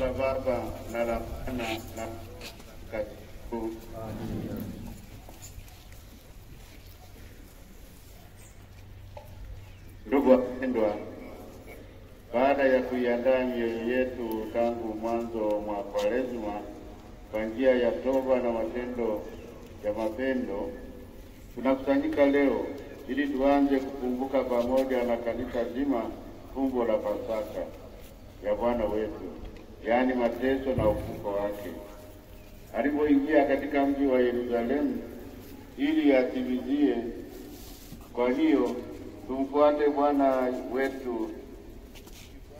la Baba na la Mwana na Mtakatifu. Amina. Ndugu wapendwa, baada ya kuiandaa mioyo yetu tangu mwanzo mwa Kwaresima kwa njia ya toba na matendo ya mapendo, tunakusanyika leo ili tuanze kukumbuka pamoja na kanisa zima fumbo la Pasaka ya Bwana wetu, yaani mateso na ufufuko wake, alipoingia katika mji wa Yerusalemu ili atimizie. Kwa hiyo tumfuate Bwana wetu,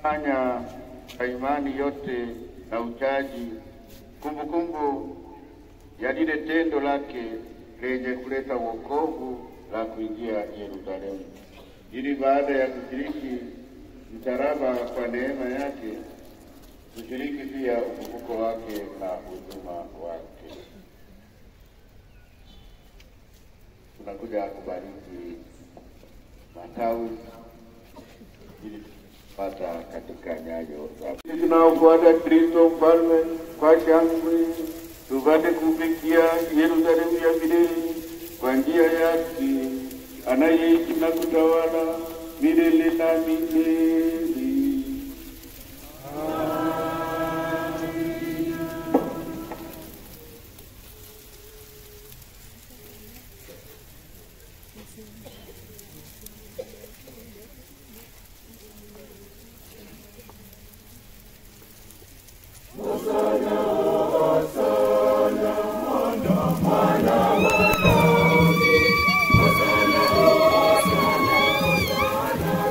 fanya kwa imani yote na uchaji kumbukumbu ya lile tendo lake lenye kuleta wokovu la kuingia Yerusalemu, ili baada ya kushiriki msalaba kwa neema yake tushiriki pia ufufuko wake na huduma wake. Tunakuja kubariki matawi ili pata katika nyayo za tunaofuata Kristo mfalme kwa shangwe, tupate kufikia Yerusalemu ya milele kwa njia yake anayeishi na kutawala milele na milele.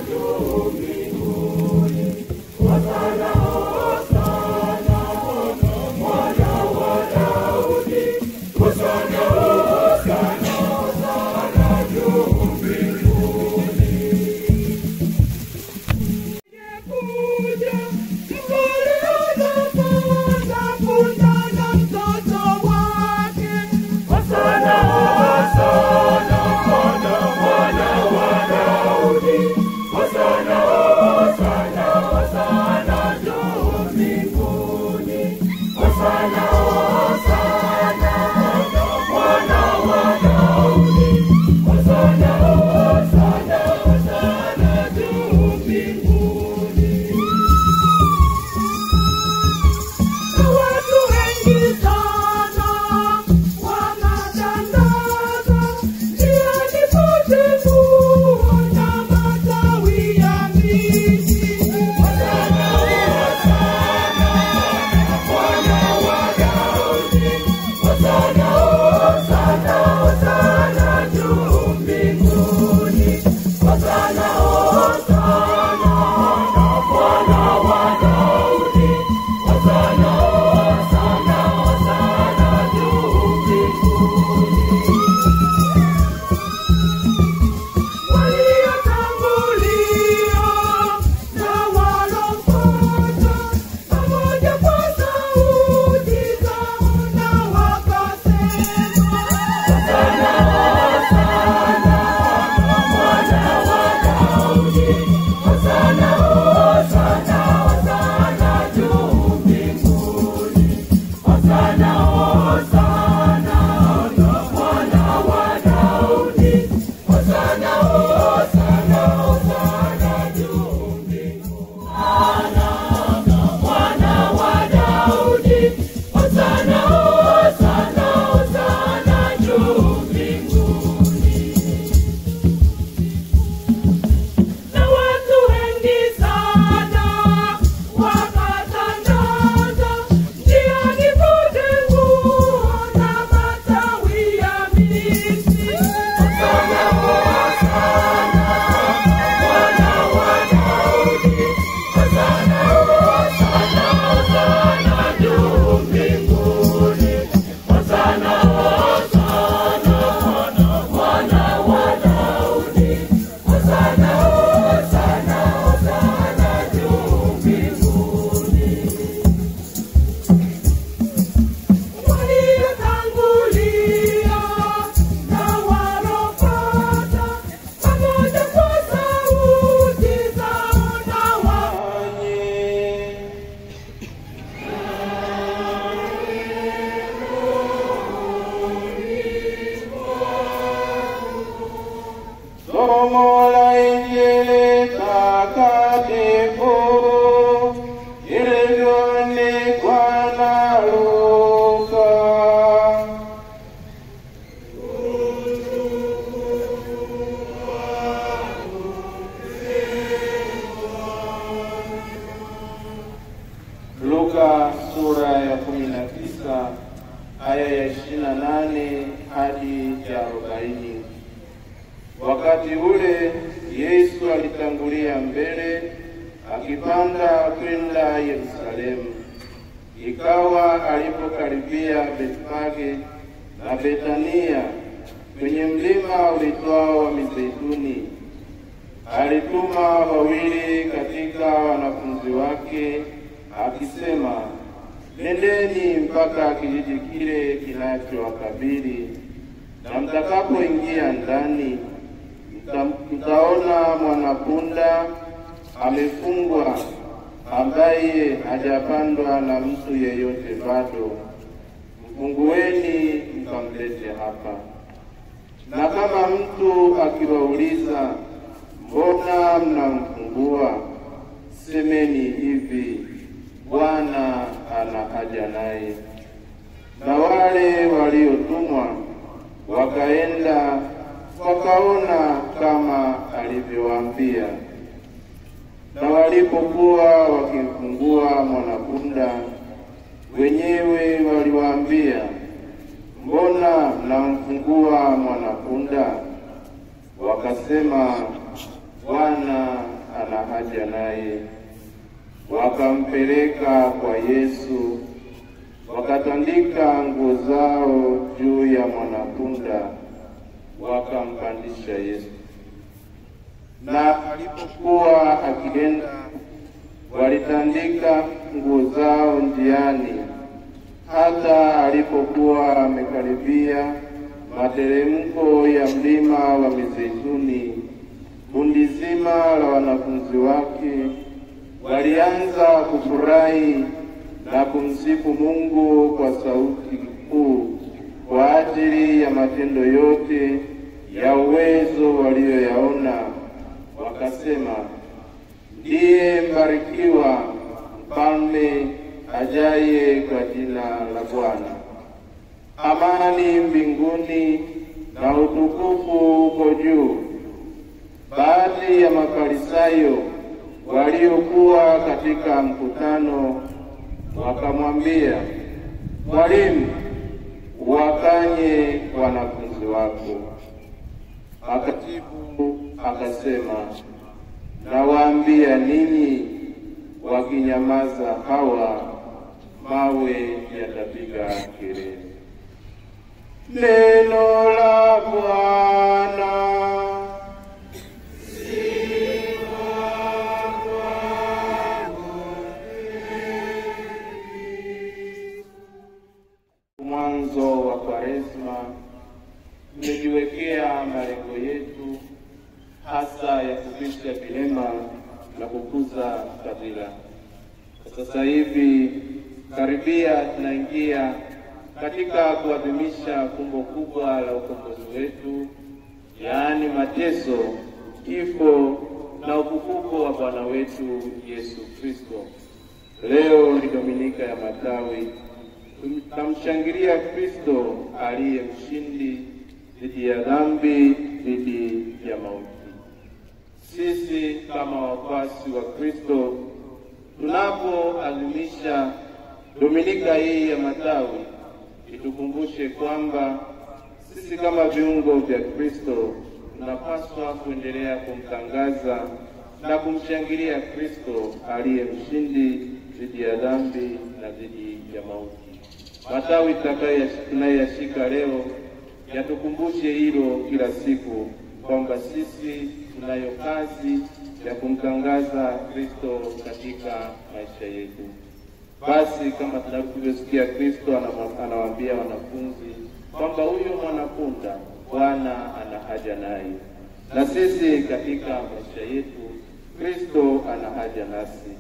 Domingo. Luka sura ya 19 aya ya 28 hadi ya 40. Wakati ule Yesu alitangulia mbele akipanda kwenda Yerusalemu. Ikawa alipokaribia Bethfage na Betania kwenye mlima uitwao wa Mizeituni, alituma wawili katika wanafunzi wake akisema, nendeni mpaka kijiji kile kinachowakabili, na mtakapoingia ndani mtaona mwanapunda amefungwa, ambaye hajapandwa na mtu yeyote bado. Mfungueni mkamlete hapa. Na kama mtu akiwauliza, mbona mnamfungua? Semeni hivi, Bwana ana haja naye. Na wale waliotumwa wakaenda wakaona kama alivyowaambia. Na walipokuwa wakimfungua mwanapunda, wenyewe waliwaambia, mbona mnamfungua mwanapunda? Wakasema, Bwana ana haja naye. Wakampeleka kwa Yesu, wakatandika nguo zao juu ya mwanapunda, wakampandisha Yesu. Na alipokuwa akienda, walitandika nguo zao njiani. Hata alipokuwa amekaribia materemko ya mlima wa Mizeituni, kundi zima la wanafunzi wake walianza kufurahi na kumsifu Mungu kwa sauti kuu kwa ajili ya matendo yote ya uwezo walioyaona. Wakasema, ndiye mbarikiwa mfalme ajaye kwa jina la Bwana. Amani mbinguni na utukufu huko juu. Baadhi ya Mafarisayo waliokuwa katika mkutano wakamwambia, Mwalimu, wakanye wanafunzi wako. Akajibu akasema, nawaambia ninyi, wakinyamaza hawa, mawe yatapiga kelele. Neno la Bwana. Mwanzo wa Kwaresma tumejiwekea malengo yetu hasa ya kupisha vilema na kukuza fadhila. Sasa hivi karibia tunaingia katika kuadhimisha fumbo kubwa la ukombozi wetu, yaani mateso, kifo na ufufuko wa Bwana wetu Yesu Kristo. Leo ni Dominika ya Matawi. Tunamshangilia Kristo aliye mshindi dhidi ya dhambi, dhidi ya mauti. Sisi kama wafuasi wa Kristo tunapoadhimisha Dominika hii ya Matawi, itukumbushe kwamba sisi kama viungo vya Kristo tunapaswa kuendelea kumtangaza na kumshangilia Kristo aliye mshindi dhidi ya dhambi na dhidi ya mauti. Matawi tunayoyashika leo yatukumbushe hilo kila siku, kwamba sisi tunayo kazi ya kumtangaza Kristo katika maisha yetu. Basi kama tunavyosikia Kristo anawaambia wanafunzi kwamba huyo mwanapunda Bwana ana haja naye, na sisi katika maisha yetu Kristo ana haja nasi.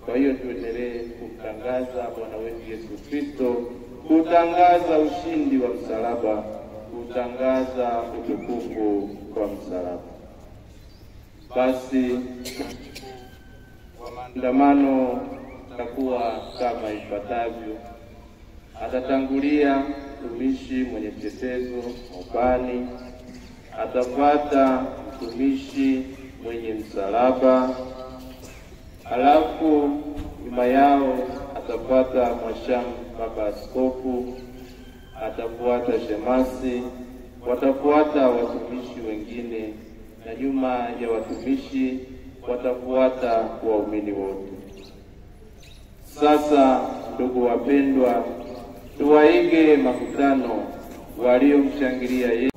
Kwa hiyo tuendelee kumtangaza Bwana wetu Yesu Kristo, kutangaza ushindi wa msalaba, kutangaza utukufu kwa msalaba. Basi maandamano takuwa kama ifuatavyo. Atatangulia mtumishi mwenye chetezo mobani, atafuata mtumishi mwenye msalaba, alafu nyuma yao atafuata Mwashamu Baba Askofu, atafuata shemasi, watafuata watumishi wengine, na nyuma ya watumishi watafuata waumini wote. Sasa ndugu wapendwa, tuwaige makutano waliomshangilia Yesu.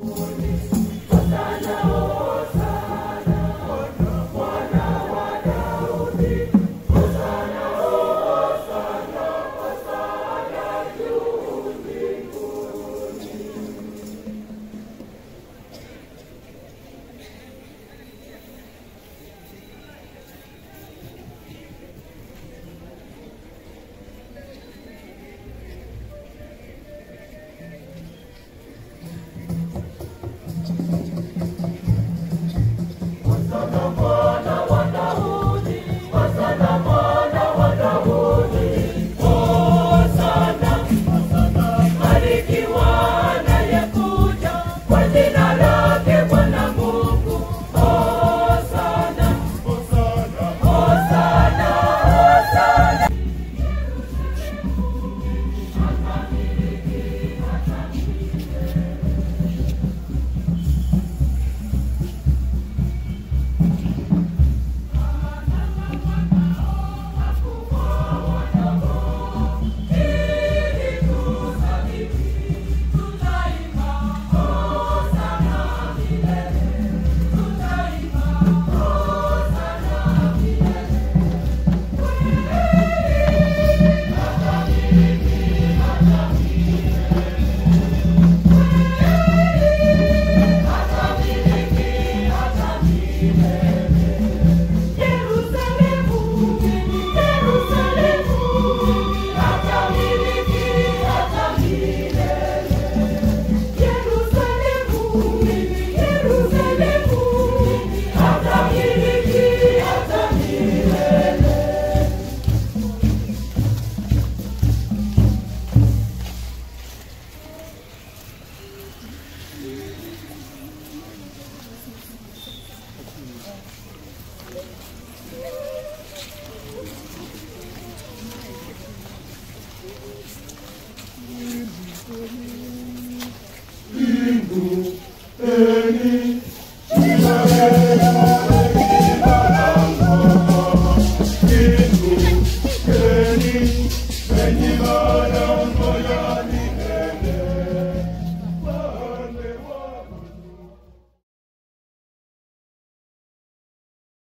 Mungu